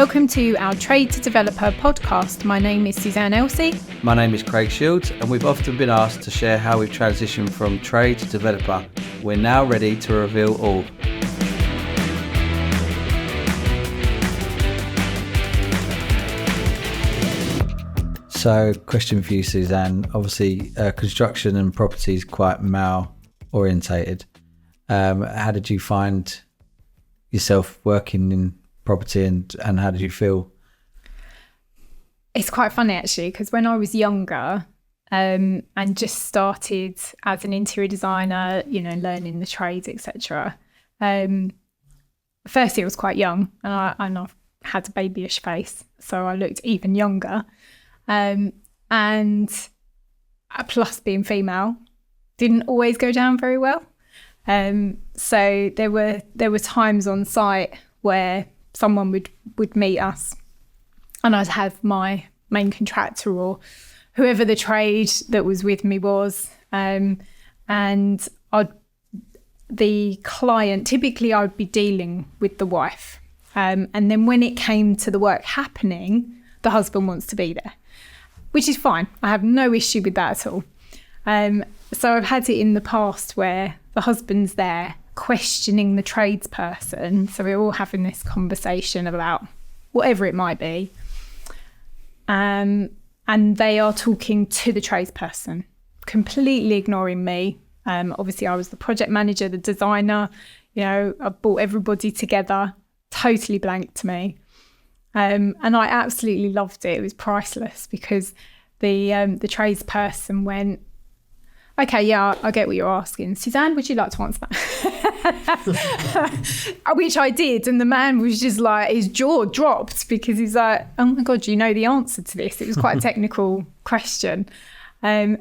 Welcome to our Trade to Developer podcast. My name is Suzanne Elsey. My name is Craig Shields, and we've often been asked to share how we've transitioned from trade to developer. We're now ready to reveal all. So, question for you, Suzanne. Obviously, construction and property is quite male orientated. How did you find yourself working in property, and how did you feel? It's quite funny actually, because when I was younger and just started as an interior designer, learning the trades, etc. Firstly, I was quite young, and I had a babyish face, so I looked even younger. And plus being female didn't always go down very well. So there were times on site where someone would meet us, and I'd have my main contractor or whoever the trade that was with me was, and the client, typically I'd be dealing with the wife, and then when it came to the work happening, the husband wants to be there, which is fine. I have no issue with that at all. So I've had it in the past where the husband's there questioning the tradesperson. So we're all having this conversation about whatever it might be. And they are talking to the tradesperson, completely ignoring me. Obviously, I was the project manager, the designer. I brought everybody together, totally blank to me. And I absolutely loved it. It was priceless, because the tradesperson went, "Okay, yeah, I get what you're asking. Suzanne, would you like to answer that?" Which I did. And the man was just like, his jaw dropped, because he's like, "Oh my God, you know the answer to this?" It was quite a technical question. And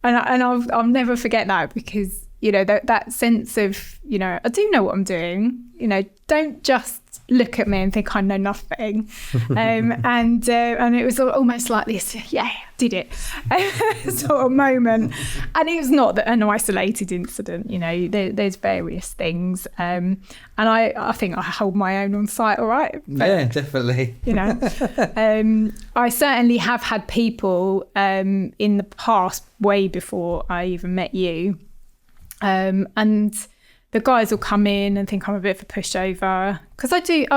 I'll never forget that, because, that sense of, I do know what I'm doing. Don't just look at me and think I know nothing. And it was almost like this, yeah, did it sort of moment. And it was not an isolated incident. There's various things. And I think I hold my own on site all right. But, yeah, definitely. I certainly have had people in the past, way before I even met you, and the guys will come in and think I'm a bit of a pushover, because I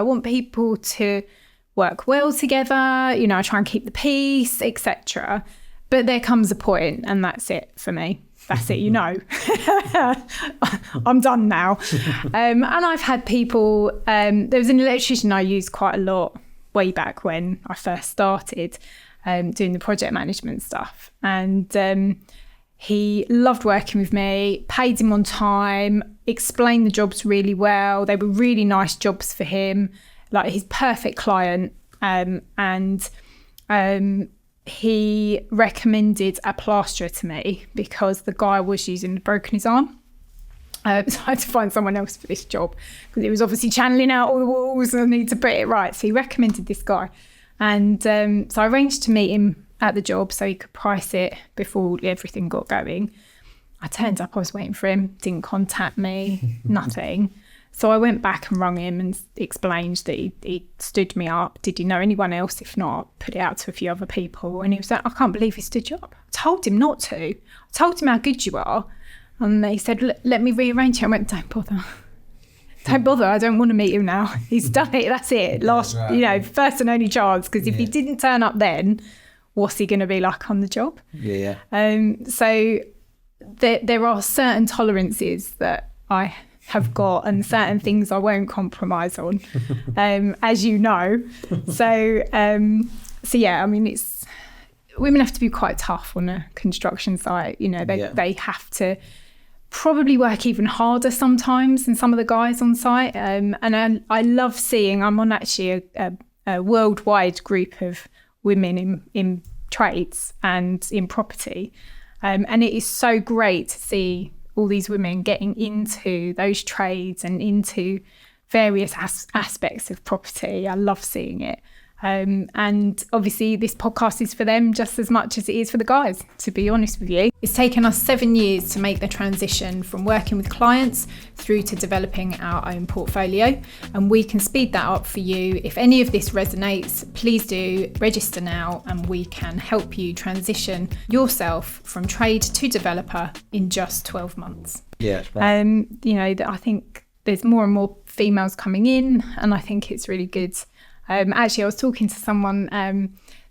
want people to work well together. I try and keep the peace, etc. But there comes a point, and that's it for me. That's it, I'm done now. And I've had people, there was an electrician I used quite a lot way back when I first started doing the project management stuff. And he loved working with me, paid him on time, explained the jobs really well. They were really nice jobs for him, like his perfect client. And he recommended a plasterer to me, because the guy was broken his arm. So I had to find someone else for this job, because it was obviously channeling out all the walls and I need to put it right. So he recommended this guy. And so I arranged to meet him at the job so he could price it before everything got going. I turned up, I was waiting for him, didn't contact me, nothing. So I went back and rung him and explained that he stood me up. Did he know anyone else? If not, put it out to a few other people. And he was like, "I can't believe he stood you up. I told him not to. I told him how good you are." And they said, "Let me rearrange it." I went, "Don't bother. Don't bother. I don't want to meet him now. He's done it. That's it. Last, right. First and only chance. Because if he didn't turn up then, what's he going to be like on the job?" Yeah. So there are certain tolerances that I have got, and certain things I won't compromise on, as you know. So yeah, it's women have to be quite tough on a construction site. They have to probably work even harder sometimes than some of the guys on site. And I love seeing, I'm on actually a worldwide group of women in trades and in property. And it is so great to see all these women getting into those trades and into various aspects of property. I love seeing it. And obviously this podcast is for them just as much as it is for the guys, to be honest with you. It's taken us 7 years to make the transition from working with clients through to developing our own portfolio, and we can speed that up for you. If any of this resonates, please do register now and we can help you transition yourself from trade to developer in just 12 months. Yeah. I think there's more and more females coming in, and I think it's really good. Actually, I was talking to someone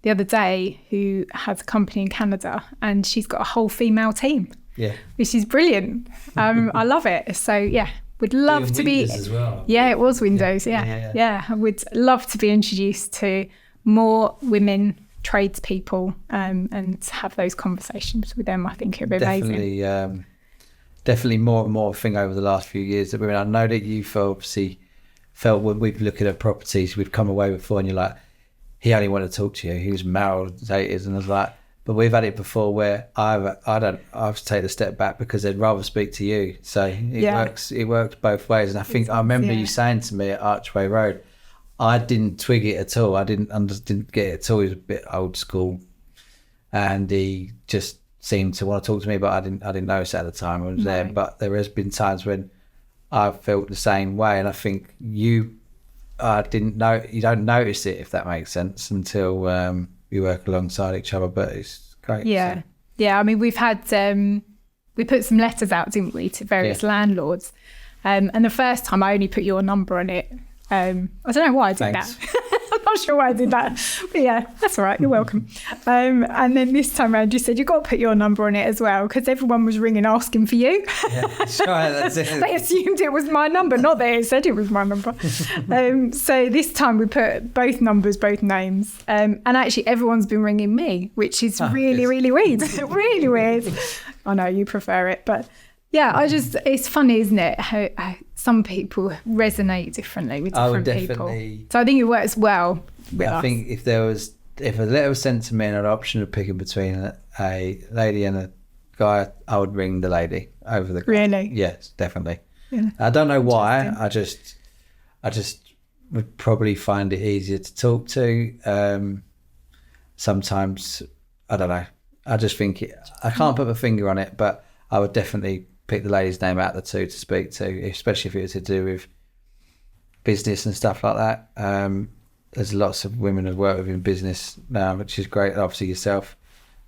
the other day who has a company in Canada, and she's got a whole female team. Yeah. Which is brilliant. I love it. So yeah, would love to be. As well. Yeah, it was Windows. Yeah. I would love to be introduced to more women tradespeople and have those conversations with them. I think it would be amazing. Definitely more and more thing over the last few years that women. I know that you've obviously felt when we've looked at properties, we've come away before and you're like, he only wanted to talk to you. He was male dated, and I was like, but we've had it before where I've taken a step back because they'd rather speak to you. So it works both ways. And I think I remember you saying to me at Archway Road, I didn't twig it at all. I didn't get it at all. He was a bit old school, and he just seemed to want to talk to me, but I didn't notice it at the time I was there. But there has been times when I felt the same way, and I think you don't notice it, if that makes sense, until you work alongside each other. But it's great. Yeah. I mean, we've had we put some letters out, didn't we, to various landlords, and the first time I only put your number on it. I don't know why I did that. I'm not sure why I did that, but yeah, that's all right, you're welcome. And then this time around you said you've got to put your number on it as well, because everyone was ringing asking for you. Yeah, that's right, that's it. They assumed it was my number, not that it said it was my number. So this time we put both numbers, both names, and actually everyone's been ringing me, which is really weird. Really weird. I know you prefer it, but yeah, it's funny, isn't it, how some people resonate differently with different people. So I think it works well with us. I think if a letter was sent to me and an option of picking between a lady and a guy, I would ring the lady over the guy. Really? Yes, definitely. Yeah. I don't know why. I just would probably find it easier to talk to. Sometimes, I don't know. I just think I can't put my finger on it, but I would definitely pick the lady's name out of the two to speak to, especially if it was to do with business and stuff like that. There's lots of women who work with in business now, which is great. Obviously yourself,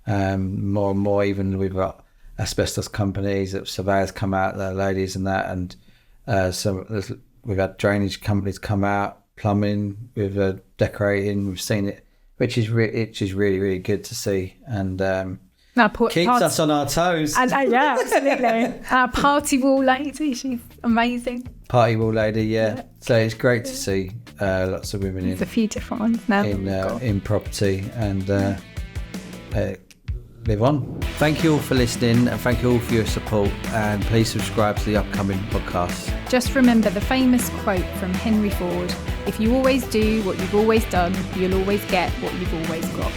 more and more, even we've got asbestos companies that surveyors come out, the ladies and that, and we've had drainage companies come out, plumbing, with decorating. We've seen it, which is really good to see, and keeps us on our toes. And, yeah, absolutely. Our party wall lady, she's amazing. Party wall lady, yeah. So it's great to see lots of women There's a few different ones now in property and live on. Thank you all for listening, and thank you all for your support, and please subscribe to the upcoming podcasts. Just remember the famous quote from Henry Ford: if you always do what you've always done, you'll always get what you've always got.